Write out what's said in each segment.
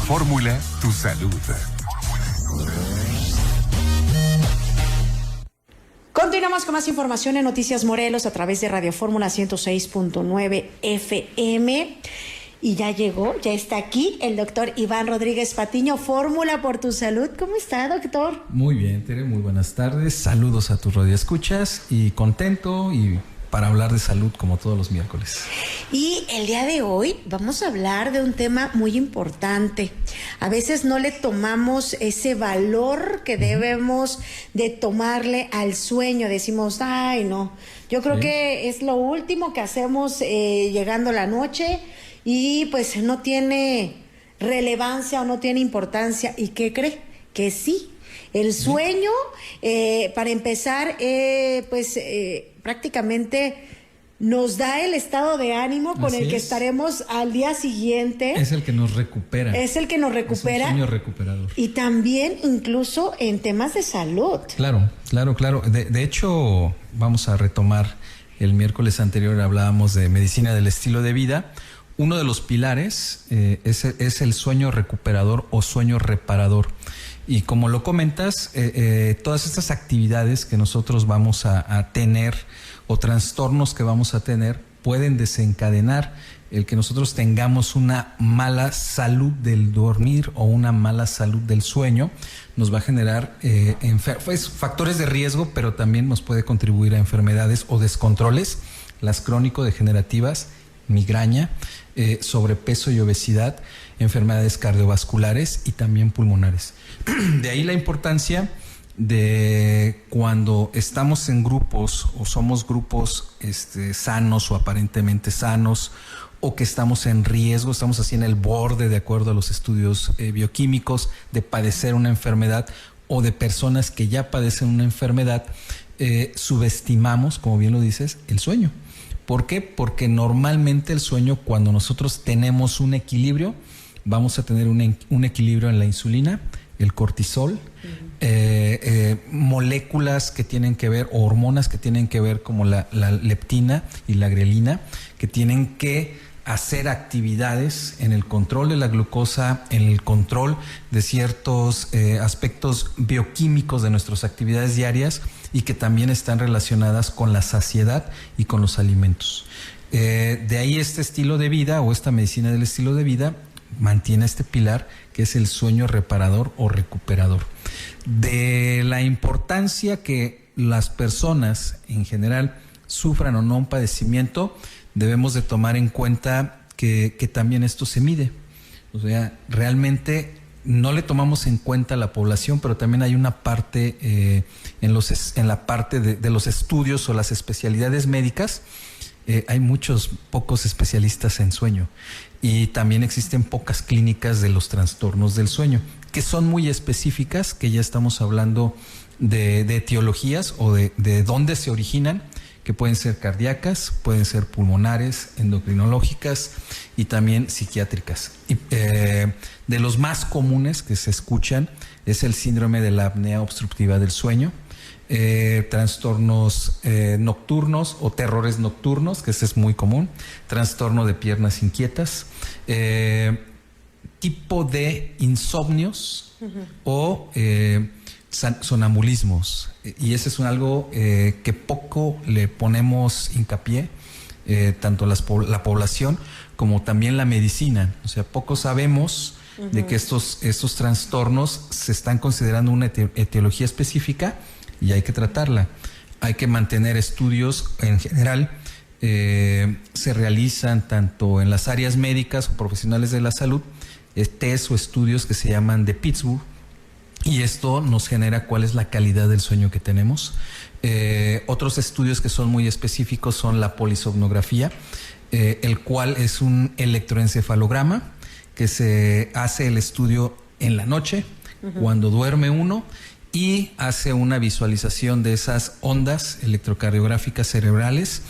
Fórmula Tu Salud. Continuamos con más información en Noticias Morelos a través de Radio Fórmula 106.9 FM. Y ya llegó, ya está aquí el doctor Iván Rodríguez Patiño, Fórmula por Tu Salud. ¿Cómo está, doctor? Muy bien, Tere, muy buenas tardes. Saludos a tus radioescuchas y contento y para hablar de salud como todos los miércoles. Y el día de hoy vamos a hablar de un tema muy importante. A veces no le tomamos ese valor que debemos de tomarle al sueño. Decimos, ay, no, yo creo que es lo último que hacemos llegando la noche y pues no tiene relevancia o no tiene importancia. ¿Y qué cree? Que sí. El sueño, para empezar, prácticamente nos da el estado de ánimo con el que estaremos al día siguiente. Es el que nos recupera. Es el que nos recupera. Es un sueño recuperador. Y también incluso en temas de salud. Claro. De hecho, vamos a retomar, el miércoles anterior hablábamos de medicina del estilo de vida. Uno de los pilares es el sueño recuperador o sueño reparador. Y como lo comentas, todas estas actividades que nosotros vamos a tener o trastornos que vamos a tener pueden desencadenar el que nosotros tengamos una mala salud del dormir o una mala salud del sueño. Nos va a generar factores de riesgo, pero también nos puede contribuir a enfermedades o descontroles, las crónico-degenerativas, migraña, sobrepeso y obesidad, enfermedades cardiovasculares y también pulmonares. De ahí la importancia de cuando estamos en grupos o somos grupos sanos o aparentemente sanos, o que estamos en riesgo, estamos así en el borde, de acuerdo a los estudios bioquímicos, de padecer una enfermedad, o de personas que ya padecen una enfermedad, subestimamos, como bien lo dices, el sueño. ¿Por qué? Porque normalmente el sueño, cuando nosotros tenemos un equilibrio, vamos a tener un equilibrio en la insulina, el cortisol, moléculas que tienen que ver, o hormonas que tienen que ver, como la leptina y la grelina, que tienen que hacer actividades en el control de la glucosa, en el control de ciertos aspectos bioquímicos de nuestras actividades diarias, y que también están relacionadas con la saciedad y con los alimentos. De ahí este estilo de vida, o esta medicina del estilo de vida, mantiene este pilar que es el sueño reparador o recuperador. De la importancia que las personas en general sufran o no un padecimiento, debemos de tomar en cuenta que también esto se mide. O sea, realmente no le tomamos en cuenta a la población, pero también hay una parte en la parte de los estudios o las especialidades médicas. Hay pocos especialistas en sueño, y también existen pocas clínicas de los trastornos del sueño, que son muy específicas, que ya estamos hablando de etiologías o de dónde se originan, que pueden ser cardíacas, pueden ser pulmonares, endocrinológicas y también psiquiátricas. Y, de los más comunes que se escuchan es el síndrome de la apnea obstructiva del sueño, trastornos nocturnos o terrores nocturnos, que ese es muy común, trastorno de piernas inquietas, tipo de insomnios o sonambulismos, y ese es algo que poco le ponemos hincapié, tanto la población como también la medicina. O sea, poco sabemos de que estos trastornos se están considerando una etiología específica y hay que tratarla. Hay que mantener estudios en general. Se realizan tanto en las áreas médicas o profesionales de la salud, test o estudios que se llaman de Pittsburgh, y esto nos genera cuál es la calidad del sueño que tenemos. Otros estudios que son muy específicos son la polisomnografía, el cual es un electroencefalograma que se hace el estudio en la noche, cuando duerme uno, y hace una visualización de esas ondas electrocardiográficas cerebrales,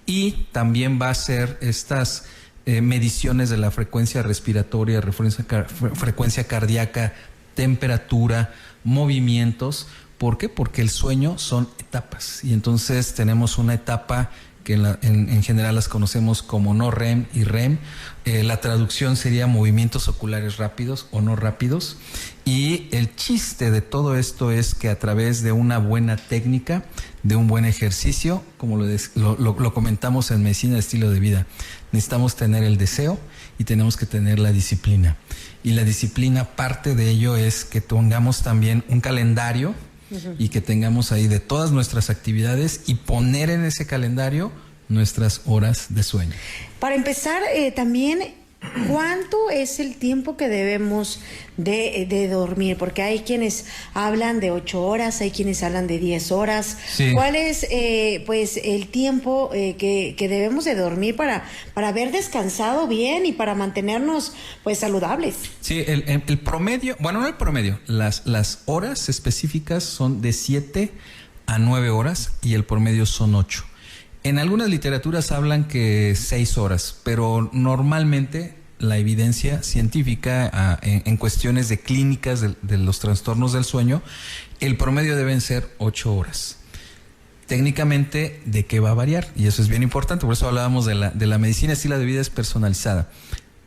y también va a hacer estas mediciones de la frecuencia respiratoria, frecuencia cardíaca, temperatura, movimientos. ¿Por qué? Porque el sueño son etapas, y entonces tenemos una etapa que en general las conocemos como no REM y REM. La traducción sería movimientos oculares rápidos o no rápidos. Y el chiste de todo esto es que a través de una buena técnica, de un buen ejercicio, como lo comentamos en Medicina de Estilo de Vida, necesitamos tener el deseo y tenemos que tener la disciplina. Y la disciplina, parte de ello es que tengamos también un calendario y que tengamos ahí de todas nuestras actividades y poner en ese calendario nuestras horas de sueño. Para empezar, también, ¿cuánto es el tiempo que debemos de dormir? Porque hay quienes hablan de 8 horas, hay quienes hablan de 10 horas. Sí. ¿Cuál es pues el tiempo que debemos de dormir para haber descansado bien y para mantenernos pues saludables? Sí, el promedio, bueno, no el promedio, las horas específicas son de 7 a 9 horas y el promedio son 8. En algunas literaturas hablan que 6 horas, pero normalmente la evidencia científica en cuestiones de clínicas de los trastornos del sueño, el promedio deben ser 8 horas. Técnicamente, ¿de qué va a variar? Y eso es bien importante, por eso hablábamos de la medicina estilo de vida es personalizada,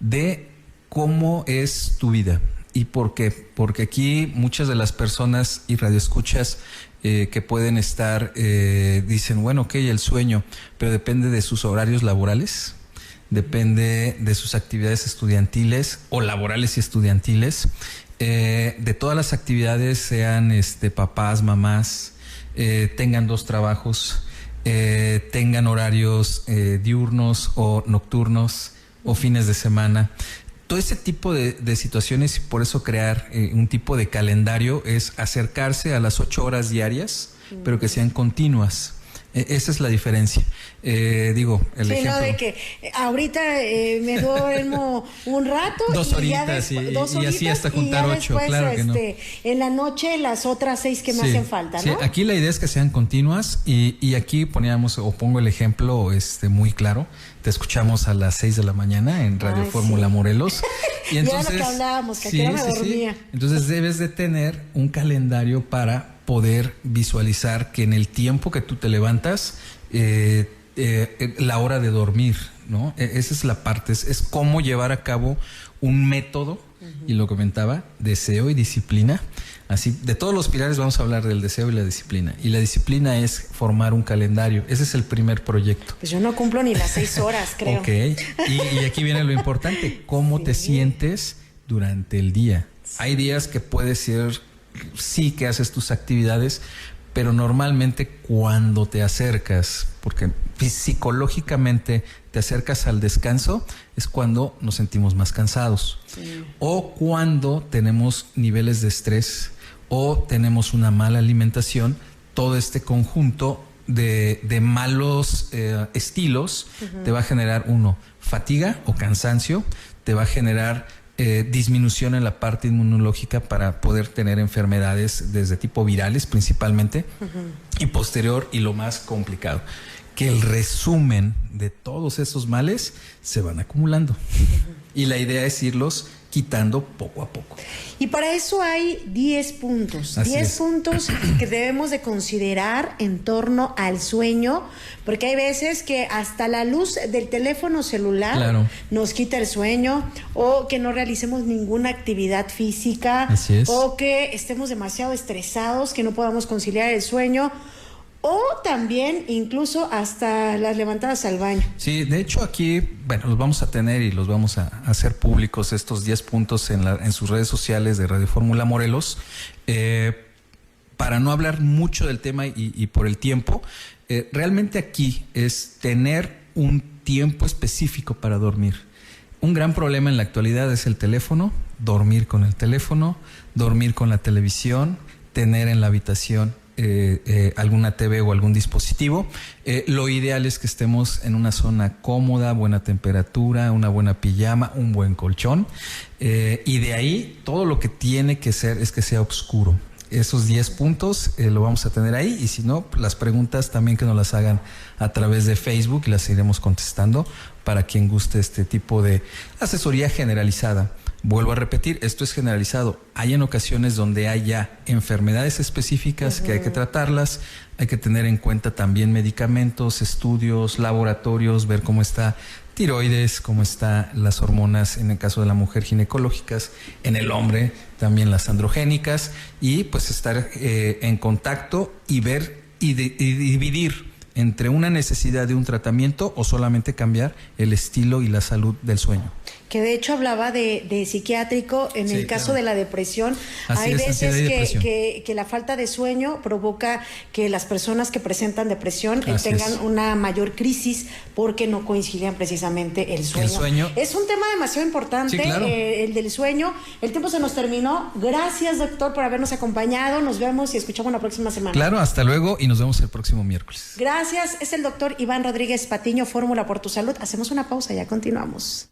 de cómo es tu vida. ¿Y por qué? Porque aquí muchas de las personas y radioescuchas que pueden estar, dicen, bueno, ok, el sueño, pero depende de sus horarios laborales, depende de sus actividades estudiantiles o laborales y estudiantiles, de todas las actividades, sean papás, mamás, tengan 2 trabajos, tengan horarios diurnos o nocturnos o fines de semana. Todo ese tipo de situaciones, y por eso crear un tipo de calendario es acercarse a las 8 horas diarias, pero que sean continuas. Esa es la diferencia. Digo, el ejemplo. No, de que ahorita me duermo un rato. 2 horitas y así hasta juntar 8, después, claro que no. En la noche las otras 6 que me hacen falta, ¿no? Sí, aquí la idea es que sean continuas y aquí pongo el ejemplo muy claro. Te escuchamos a las 6 de la mañana en Radio Fórmula Morelos. Y entonces, ya era lo que hablábamos, que aquí no me dormía. Entonces debes de tener un calendario para poder visualizar que en el tiempo que tú te levantas, la hora de dormir, ¿no? Esa es la parte, es cómo llevar a cabo un método, y lo comentaba, deseo y disciplina. Así, de todos los pilares vamos a hablar del deseo y la disciplina. Y la disciplina es formar un calendario. Ese es el primer proyecto. Pues yo no cumplo ni las 6 horas, creo. Ok, y aquí viene lo importante, cómo te sientes durante el día. Hay días que puede ser, sí que haces tus actividades, pero normalmente cuando te acercas, porque psicológicamente te acercas al descanso, es cuando nos sentimos más cansados. Sí. O cuando tenemos niveles de estrés o tenemos una mala alimentación, todo este conjunto de malos estilos te va a generar fatiga o cansancio, te va a generar disminución en la parte inmunológica para poder tener enfermedades desde tipo virales principalmente, y posterior, y lo más complicado, que el resumen de todos esos males se van acumulando. Y la idea es irlos quitando poco a poco. Y para eso hay 10 puntos. Así 10 es. puntos que debemos de considerar en torno al sueño, porque hay veces que hasta la luz del teléfono celular nos quita el sueño, o que no realicemos ninguna actividad física, o que estemos demasiado estresados, que no podamos conciliar el sueño, o también incluso hasta las levantadas al baño. Sí, de hecho aquí, los vamos a tener y los vamos a hacer públicos estos 10 puntos en sus redes sociales de Radio Fórmula Morelos. Para no hablar mucho del tema y por el tiempo, realmente aquí es tener un tiempo específico para dormir. Un gran problema en la actualidad es el teléfono, dormir con el teléfono, dormir con la televisión, tener en la habitación alguna TV o algún dispositivo. Lo ideal es que estemos en una zona cómoda, buena temperatura, una buena pijama, un buen colchón, y de ahí todo lo que tiene que ser es que sea oscuro. Esos 10 puntos lo vamos a tener ahí, y si no, las preguntas también que nos las hagan a través de Facebook y las iremos contestando para quien guste este tipo de asesoría generalizada. Vuelvo a repetir, esto es generalizado. Hay en ocasiones donde hay ya enfermedades específicas que hay que tratarlas, hay que tener en cuenta también medicamentos, estudios, laboratorios, ver cómo está tiroides, cómo están las hormonas, en el caso de la mujer, ginecológicas, en el hombre también las androgénicas, y pues estar en contacto y ver y dividir entre una necesidad de un tratamiento o solamente cambiar el estilo y la salud del sueño. Que de hecho hablaba de psiquiátrico en el caso de la depresión. Hay veces que la falta de sueño provoca que las personas que presentan depresión tengan una mayor crisis porque no coinciden precisamente el sueño. Es un tema demasiado importante, el del sueño. El tiempo se nos terminó. Gracias, doctor, por habernos acompañado. Nos vemos y escuchamos la próxima semana. Claro, hasta luego y nos vemos el próximo miércoles. Gracias. Es el doctor Iván Rodríguez Patiño, Fórmula por tu Salud. Hacemos una pausa, ya continuamos.